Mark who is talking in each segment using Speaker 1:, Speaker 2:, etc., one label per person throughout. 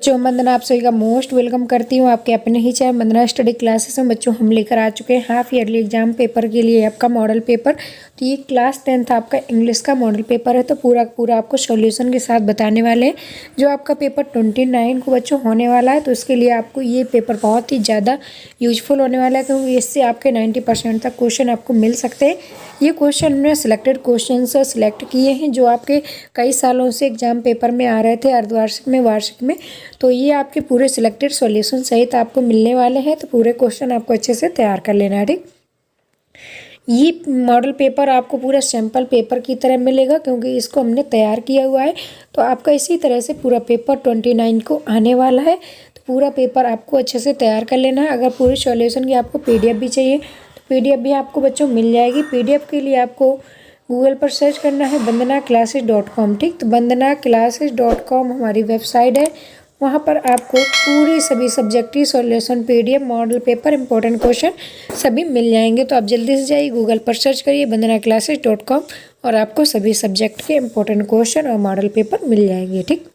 Speaker 1: बच्चों वंदना, आप सभी का मोस्ट वेलकम करती हूँ आपके अपने ही चैनल वंदना स्टडी क्लासेस में। बच्चों हम लेकर आ चुके हैं हाफ ईयरली एग्जाम पेपर के लिए आपका मॉडल पेपर। तो ये क्लास 10th आपका इंग्लिश का मॉडल पेपर है। तो पूरा पूरा आपको सॉल्यूशन के साथ बताने वाले हैं। जो आपका पेपर 29 को बच्चों होने वाला है, तो इसके लिए आपको ये पेपर बहुत ही ज़्यादा यूजफुल होने वाला है, क्योंकि इससे आपके 90% तक क्वेश्चन आपको मिल सकते हैं। ये क्वेश्चन हमने सिलेक्टेड क्वेश्चन से सिलेक्ट किए हैं, जो आपके कई सालों से एग्जाम पेपर में आ रहे थे, अर्धवार्षिक में, वार्षिक में। तो ये आपके पूरे सिलेक्टेड सॉल्यूशन सहित आपको मिलने वाले हैं। तो पूरे क्वेश्चन आपको अच्छे से तैयार कर लेना है, ठीक। ये मॉडल पेपर आपको पूरा सैम्पल पेपर की तरह मिलेगा, क्योंकि इसको हमने तैयार किया हुआ है। तो आपका इसी तरह से पूरा पेपर 29 को आने वाला है। तो पूरा पेपर आपको अच्छे से तैयार कर लेना है। अगर पूरे सॉल्यूशन की आपको PDF भी चाहिए तो PDF भी आपको बच्चों मिल जाएगी। PDF के लिए आपको गूगल पर सर्च करना है vandanaclasses.com, ठीक। तो vandanaclasses.com हमारी वेबसाइट है। वहाँ पर आपको पूरी सभी सब्जेक्ट की solution, PDF, model paper, important question सभी मिल जाएंगे। तो आप जल्दी से जाइए, गूगल पर सर्च करिए vandanaclasses.com और आपको सभी सब्जेक्ट के इंपॉर्टेंट क्वेश्चन और मॉडल पेपर मिल जाएंगे, ठीक।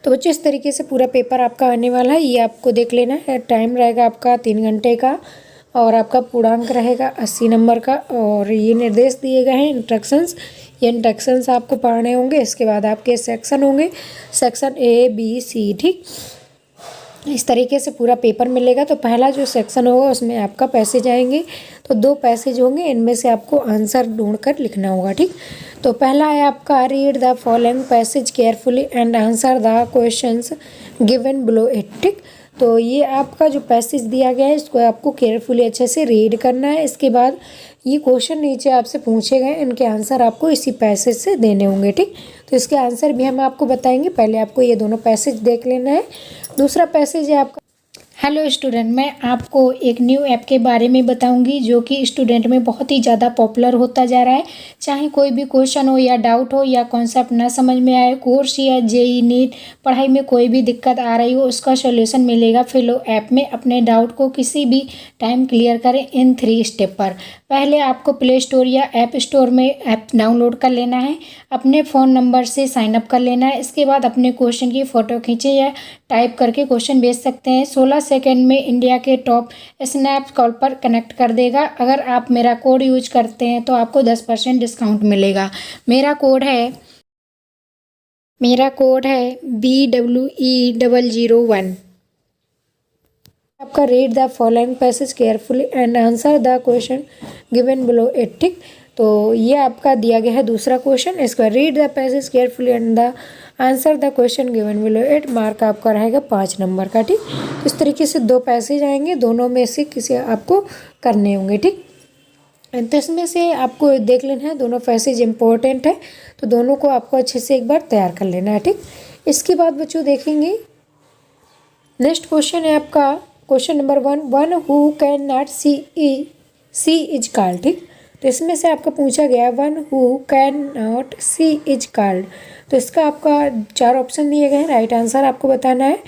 Speaker 1: तो बच्चों इस तरीके से पूरा पेपर आपका आने वाला है। ये आपको देख लेना है। टाइम रहेगा आपका 3 घंटे का और आपका पूर्णांक रहेगा 80 नंबर का। और ये निर्देश दिए गए हैं, इंस्ट्रक्शंस। ये इंस्ट्रक्शंस आपको पढ़ने होंगे। इसके बाद आपके सेक्शन होंगे, सेक्शन A, B, C, ठीक। इस तरीके से पूरा पेपर मिलेगा। तो पहला जो सेक्शन होगा उसमें आपका पैसेज आएंगे। तो 2 पैसेज होंगे, इनमें से आपको आंसर ढूंढकर लिखना होगा, ठीक। तो पहला है आपका read the following passage carefully and answer the questions given below it, ठीक। तो ये आपका जो पैसेज दिया गया है, इसको आपको केयरफुली अच्छे से रीड करना है। इसके बाद ये क्वेश्चन नीचे आपसे पूछे गए, इनके आंसर आपको इसी पैसेज से देने होंगे, ठीक। तो इसके आंसर भी हम आपको बताएंगे। पहले आपको ये दोनों पैसेज देख लेना है। दूसरा पैसेज है आपका, हेलो स्टूडेंट, मैं आपको एक न्यू ऐप के बारे में बताऊंगी, जो कि स्टूडेंट में बहुत ही ज़्यादा पॉपुलर होता जा रहा है। चाहे कोई भी क्वेश्चन हो या डाउट हो या कॉन्सेप्ट ना समझ में आए, कोर्स या JEE नीट पढ़ाई में कोई भी दिक्कत आ रही हो, उसका सॉल्यूशन मिलेगा फिलो ऐप में। अपने डाउट को किसी भी टाइम क्लियर करें इन 3 स्टेप पर। पहले आपको प्ले स्टोर या ऐप स्टोर में ऐप डाउनलोड कर लेना है। अपने फ़ोन नंबर से साइन अप कर लेना है। इसके बाद अपने क्वेश्चन की फ़ोटो खींचे या टाइप करके क्वेश्चन भेज सकते हैं। 16 सेकंड में इंडिया के टॉप स्नैप कॉल पर कनेक्ट कर देगा। अगर आप मेरा कोड यूज करते हैं तो आपको 10% डिस्काउंट मिलेगा। मेरा कोड है BWE001। आपका read the following passage carefully and answer the question given below it, ठीक। तो ये आपका दिया गया है दूसरा क्वेश्चन। इसका read the passage carefully and the answer the question given below it, mark आपका रहेगा 5 नंबर का, ठीक। तो इस तरीके से 2 पैसेज आएंगे, दोनों में से किसी आपको करने होंगे, ठीक। तो इसमें से आपको देख लेना है, दोनों पैसेज इंपॉर्टेंट है, तो दोनों को आपको अच्छे से एक बार तैयार कर लेना है, ठीक। इसके बाद बच्चों देखेंगे नेक्स्ट क्वेश्चन है आपका question number 1, one who can not see is called, ठीक। तो इसमें से आपका पूछा गया one who can not see is called. तो इसका आपका 4 ऑप्शन दिए गए हैं। राइट आंसर आपको बताना है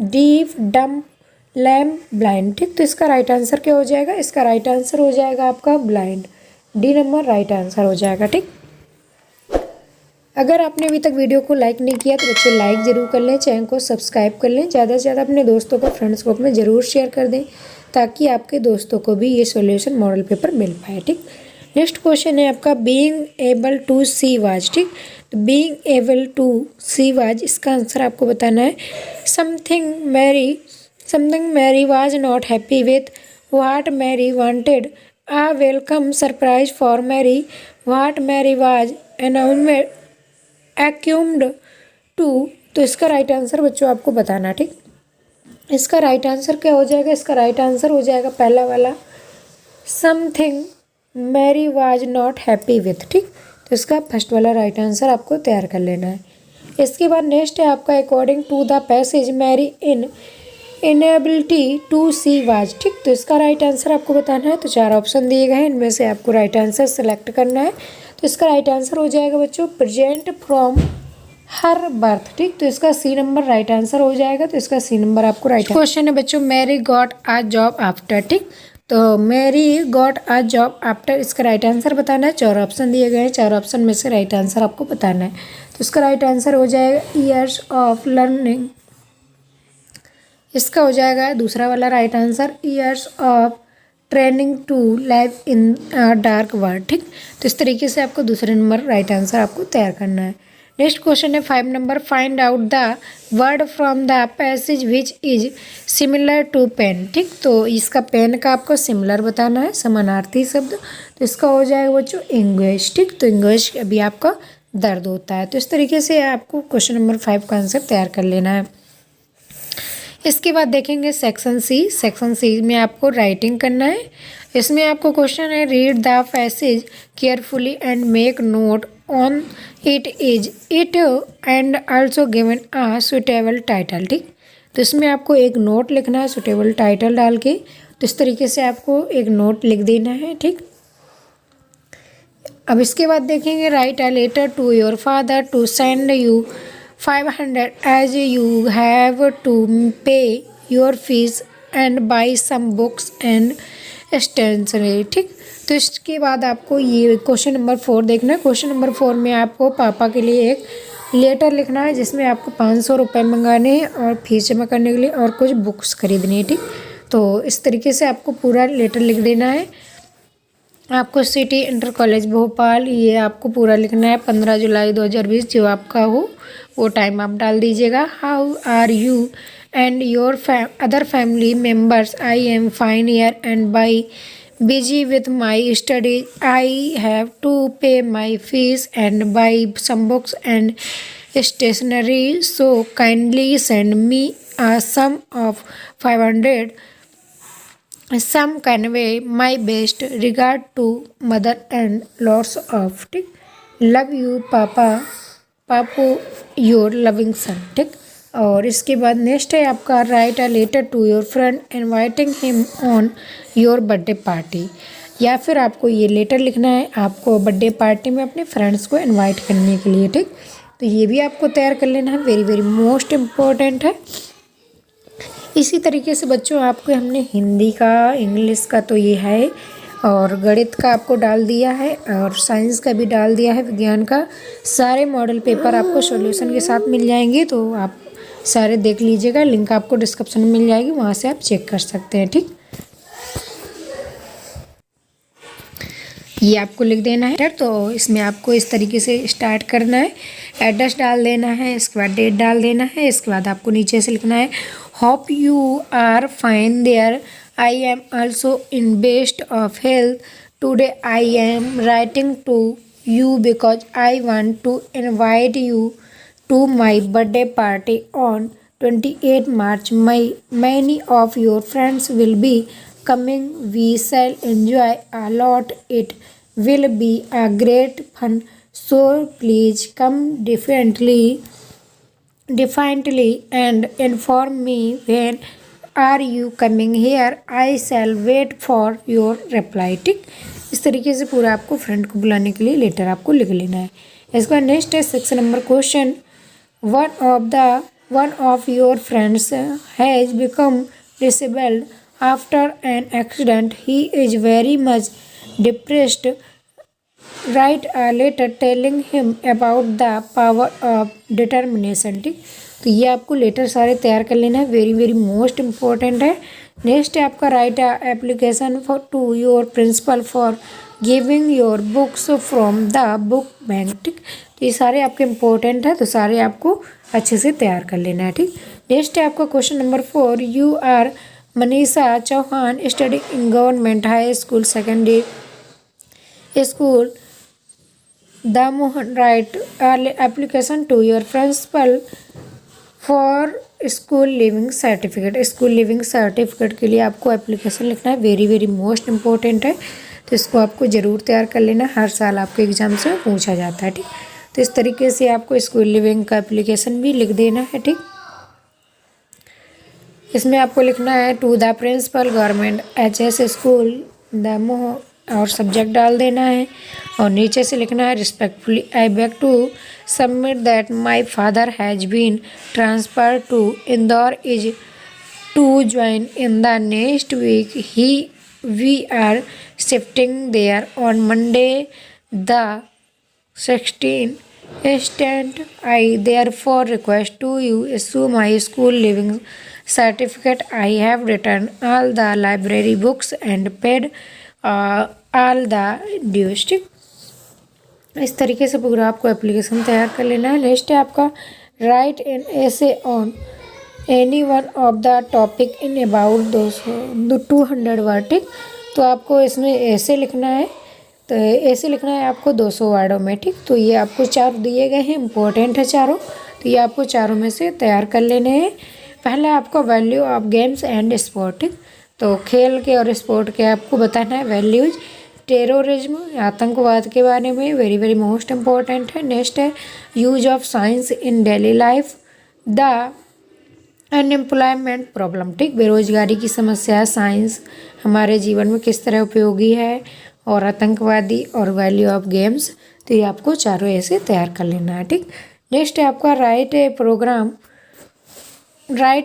Speaker 1: डीफ, डम, लैम, ब्लाइंड, ठीक। तो इसका राइट आंसर क्या हो जाएगा? इसका राइट आंसर हो जाएगा आपका blind. D number right answer हो जाएगा, ठीक। अगर आपने अभी तक वीडियो को लाइक नहीं किया तो बच्चों लाइक ज़रूर कर लें, चैनल को सब्सक्राइब कर लें, ज़्यादा से ज़्यादा अपने दोस्तों को फ्रेंड्स ग्रुप में ज़रूर शेयर कर दें, ताकि आपके दोस्तों को भी ये सॉल्यूशन मॉडल पेपर मिल पाए, ठीक। नेक्स्ट क्वेश्चन है आपका being able to see was, ठीक। तो being able to see was, इसका आंसर आपको बताना है something Mary was not happy with what Mary wanted, a welcome surprise for Mary, what Mary was accustomed to. तो इसका राइट आंसर बच्चों आपको बताना, ठीक। इसका राइट आंसर क्या हो जाएगा? इसका राइट आंसर हो जाएगा पहला वाला something Mary was not happy with, ठीक। तो इसका फर्स्ट वाला राइट आंसर आपको तैयार कर लेना है। इसके बाद नेक्स्ट है आपका according to the passage Mary inability to see was, ठीक। तो इसका राइट आंसर आपको बताना है। तो 4 ऑप्शन दिए गए हैं, इनमें से आपको राइट आंसर सेलेक्ट करना है। तो इसका राइट आंसर हो जाएगा बच्चों प्रेजेंट फ्रॉम हर बर्थ, ठीक। तो इसका C नंबर राइट आंसर हो जाएगा। तो इसका C नंबर आपको राइट क्वेश्चन है बच्चों Mary got a job after, ठीक। तो Mary got a job after, इसका राइट आंसर बताना है। 4 ऑप्शन दिए गए हैं, 4 ऑप्शन में से राइट आंसर आपको बताना है। तो इसका राइट आंसर हो जाएगा ईयर्स ऑफ लर्निंग इसका हो जाएगा दूसरा वाला right answer, years of training to live in dark world. ठीक, तो इस तरीके से आपको दूसरे नंबर राइट आंसर आपको तैयार करना है। नेक्स्ट क्वेश्चन है 5 number, find out the word from the passage which is similar to pain. ठीक, तो इसका पेन का आपको सिमिलर बताना है, समानार्थी शब्द, तो इसका हो जाएगा बच्चों इंग्विश। ठीक, तो इंग्विश अभी आपका दर्द होता है। तो इस तरीके से आपको क्वेश्चन नंबर 5 का आंसर तैयार कर लेना है। इसके बाद देखेंगे सेक्शन सी। सेक्शन सी में आपको राइटिंग करना है। इसमें आपको क्वेश्चन है, read the passage carefully and make note on it is it and also given a suitable title. ठीक, तो इसमें आपको एक नोट लिखना है सुटेबल टाइटल डाल के। तो इस तरीके से आपको एक नोट लिख देना है। ठीक, अब इसके बाद देखेंगे, write a letter to your father to send you 500 as you have to pay your fees and buy some books and stationery। ठीक, तो इसके बाद आपको ये क्वेश्चन नंबर 4 देखना है। क्वेश्चन नंबर 4 में आपको पापा के लिए एक लेटर लिखना है जिसमें आपको 500 रुपये मंगाने हैं और फीस जमा करने के लिए और कुछ बुक्स खरीदनी है। ठीक, तो इस तरीके से आपको पूरा लेटर लिख देना है। आपको सिटी इंटर कॉलेज भोपाल, ये आपको पूरा लिखना है 15 जुलाई 2020, जो आपका हो वो टाइम आप डाल दीजिएगा। How are you and your other family members, I am fine here and by busy with my studies, I have to pay my fees and buy some books and stationery, so kindly send me a sum of 500, some convey my best regard to mother and lots of। ठीक, love you पापा, पापू your loving son. ठीक, और इसके बाद next है आपका, write a letter to your friend inviting him on your birthday party. या फिर आपको ये लेटर लिखना है आपको बर्थडे पार्टी में अपने फ्रेंड्स को इनवाइट करने के लिए। ठीक, तो ये भी आपको तैयार कर लेना है, वेरी वेरी मोस्ट इम्पोर्टेंट है। इसी तरीके से बच्चों आपको हमने हिंदी का, इंग्लिश का तो ये है, और गणित का आपको डाल दिया है, और साइंस का भी डाल दिया है, विज्ञान का। सारे मॉडल पेपर आपको सॉल्यूशन के साथ मिल जाएंगे, तो आप सारे देख लीजिएगा। लिंक आपको डिस्क्रिप्शन में मिल जाएगी, वहाँ से आप चेक कर सकते हैं। ठीक, ये आपको लिख देना है। तो इसमें आपको इस तरीके से स्टार्ट करना है, एड्रेस डाल देना है, इसके बाद डेट डाल देना है, इसके बाद आपको नीचे से लिखना है, hope you are fine there, I am also in best of health, today I am writing to you because I want to invite you to my birthday party on 28 March। Many of your friends will be coming, we shall enjoy a lot, it will be a great fun, so please come defiantly and inform me when are you coming here, I shall wait for your reply। ठीक, इस तरीके से पूरा आपको friend को बुलाने के लिए लेटर आपको लिख लेना है। इसके बाद नेक्स्ट है section number question, one of your friends has become disabled after an accident, he is very much depressed, write a letter telling him about the power of determination। ठीक, तो ये आपको लेटर सारे तैयार कर लेना है, वेरी वेरी मोस्ट इम्पोर्टेंट है। नेक्स्ट है आपका, write a application for to your principal for giving your books from the book bank. ठीक, तो ये सारे आपके इम्पोर्टेंट है, तो सारे आपको अच्छे से तैयार कर लेना है। ठीक, नेक्स्ट है आपका question number 4, you are Manisha Chauhan study in government high school secondary school Damohan, write application to your principal for school leaving certificate. School leaving certificate के लिए आपको एप्लीकेशन लिखना है, वेरी वेरी मोस्ट इम्पोर्टेंट है, तो इसको आपको ज़रूर तैयार कर लेना, हर साल आपके एग्जाम से पूछा जाता है। ठीक, तो इस तरीके से आपको स्कूल लिविंग का एप्लीकेशन भी लिख देना है। ठीक, इसमें आपको लिखना है, to the principal government HS school Damoh, और सब्जेक्ट डाल देना है, और नीचे से लिखना है, respectfully I beg to submit that my father has been transfer to Indore is to join in the next week, we are shifting there on Monday the 16th Instant, I therefore request to you issue my school leaving certificate. I have returned all the library books and paid all the dues. ठीक, इस तरीके से पूरा आपको application तैयार कर लेना है। नेक्स्ट है आपका right an essay on any one of the topic in about 200 word. ठीक, तो आपको इसमें ऐसे लिखना है, तो ऐसे लिखना है आपको 200 वर्डों में। ठीक, तो ये आपको 4 दिए गए हैं, इंपॉर्टेंट है चारों, तो ये आपको चारों में से तैयार कर लेने हैं। पहला आपको value of games and sport. ठीक, तो खेल के और स्पोर्ट के आपको बताना है वैल्यूज। टेररिज्म, आतंकवाद के बारे में, वेरी वेरी मोस्ट इम्पॉर्टेंट है। नेक्स्ट है use of science in daily life, the unemployment problem. ठीक, बेरोजगारी की समस्या, साइंस हमारे जीवन में किस तरह उपयोगी है, और आतंकवादी, और वैल्यू ऑफ गेम्स। तो ये आपको चारों ऐसे तैयार कर लेना है। ठीक, नेक्स्ट है आपका right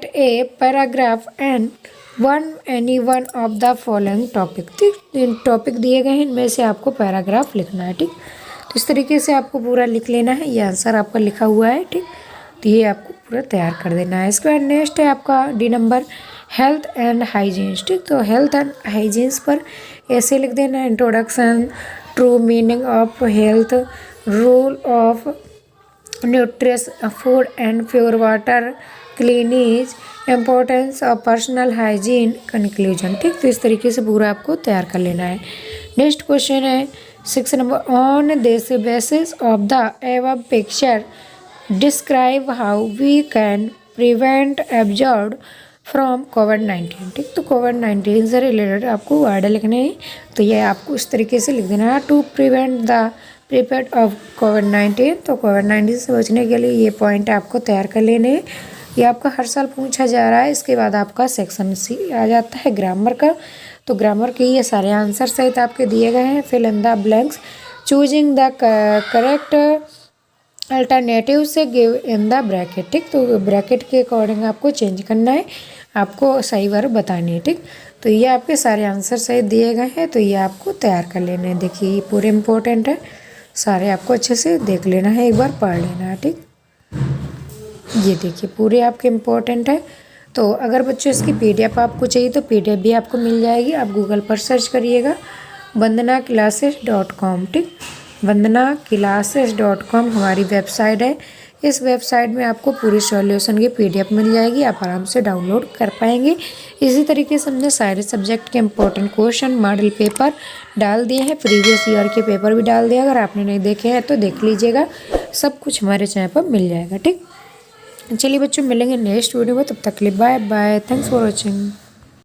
Speaker 1: a paragraph and any one of the following topic. ठीक, इन टॉपिक दिए गए हैं, इनमें से आपको पैराग्राफ लिखना है। ठीक, तो इस तरीके से आपको पूरा लिख लेना है। ये आंसर आपका लिखा हुआ है। ठीक, तो ये आपको पूरा तैयार कर देना है। इसके बाद नेक्स्ट है आपका D number health and hygienes. ठीक, तो हेल्थ एंड हाइजीन्स पर ऐसे लिख देना है introduction, true meaning of health, rule of nutritious food and pure water, cleanliness, importance of personal hygiene, conclusion. ठीक, तो इस तरीके से पूरा आपको तैयार कर लेना है। नेक्स्ट क्वेश्चन है 6 number, on this basis of the above picture describe how we can prevent absorb from कोविड-19। ठीक, तो कोविड-19 से रिलेटेड आपको वर्ड लिखने हैं, तो ये आपको इस तरीके से लिख देना है। To prevent the prepare of कोविड-19, तो कोविड-19 से बचने के लिए ये पॉइंट आपको तैयार कर लेने हैं। ये आपका हर साल पूछा जा रहा है। इसके बाद आपका सेक्शन सी आ जाता है ग्रामर का, तो ग्रामर के ये सारे आंसर सहित आपके दिए गए हैं। Fill in the blanks, choosing the correct alternative से गिव इन द ब्रैकेट। ठीक, तो ब्रैकेट के अकॉर्डिंग आपको चेंज करना है, आपको सही वर्ब बतानी है। ठीक, तो ये आपके सारे आंसर सहित दिए गए हैं, तो ये आपको तैयार कर लेने हैं। देखिए ये पूरे इंपॉर्टेंट है, सारे आपको अच्छे से देख लेना है, एक बार पढ़ लेना है। ठीक, ये देखिए पूरे आपके इम्पोर्टेंट है। तो अगर बच्चों इसकी PDF आपको चाहिए तो PDF भी आपको मिल जाएगी। आप गूगल पर सर्च करिएगा vandanaclasses.com। ठीक, vandanaclasses.com हमारी वेबसाइट है। इस वेबसाइट में आपको पूरी सॉल्यूशन की PDF मिल जाएगी, आप आराम से डाउनलोड कर पाएंगे। इसी तरीके से हमने सारे सब्जेक्ट के इंपॉर्टेंट क्वेश्चन, मॉडल पेपर डाल दिए हैं, प्रीवियस ईयर के पेपर भी डाल दिए। अगर आपने नहीं देखे हैं तो देख लीजिएगा, सब कुछ हमारे चैनल पर मिल जाएगा। ठीक, चलिए बच्चों, मिलेंगे नेक्स्ट वीडियो में, तब तक के लिए bye bye, thanks for watching.